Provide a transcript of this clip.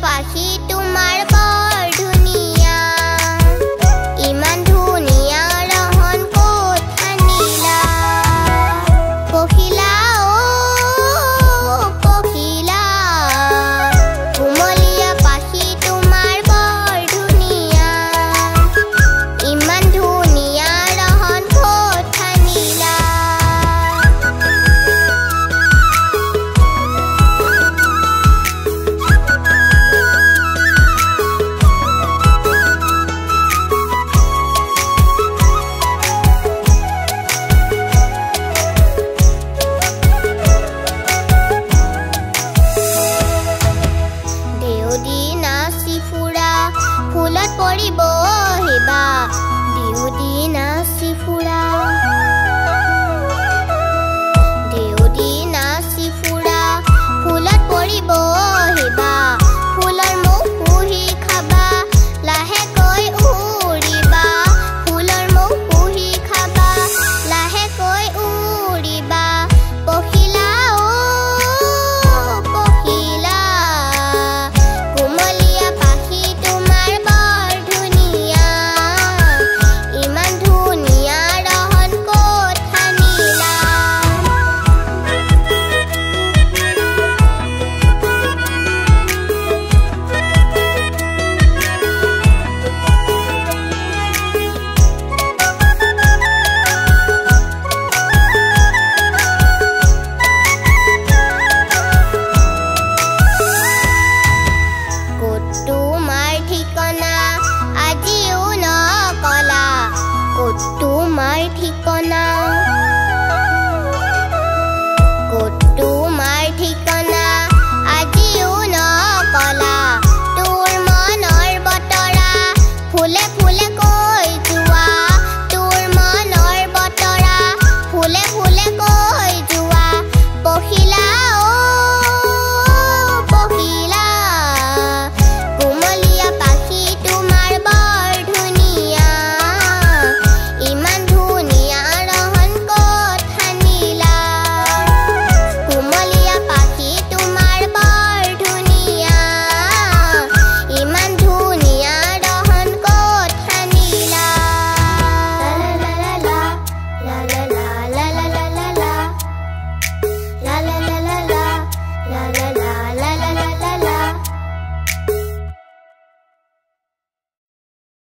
পাখি তোমাৰ বৰ ধুনীয়া ইমান ধুনীয়া ৰহন ক'ত আনিলা পখিলা পখিলা কুমলীয়া পাখি তোমাৰ বৰ ধুনীয়া ইমান ধুনীয়া ৰহন ক'ত আনিলা দেউদি নাচি ফুৰা ফুলত পৰিব হেবা দেউদি নাচি ফুৰা দেউদি নাচি ফুৰা ফুলত পৰিব হেবা ফুলৰ মুখ পুহি খাবা লাহেকৈ উৰিবা ফুলৰ মুখ পুহি খাবা লাহেকৈ উৰিবা পখিলা পখিলা কুমলীয়া পাখি তোমাৰ বৰ ধুনীয়া ইমান ধুনীয়া ৰহন ক'ত আনিলা ক'ত তোমাৰ ঠিকনা আজিও নকলা ক'ত তোমাৰ ঠিকনা ক'ত তোমাৰ ঠিকনা আজিও নকলা তোৰ মনৰ বতৰা ফুলে ফুলে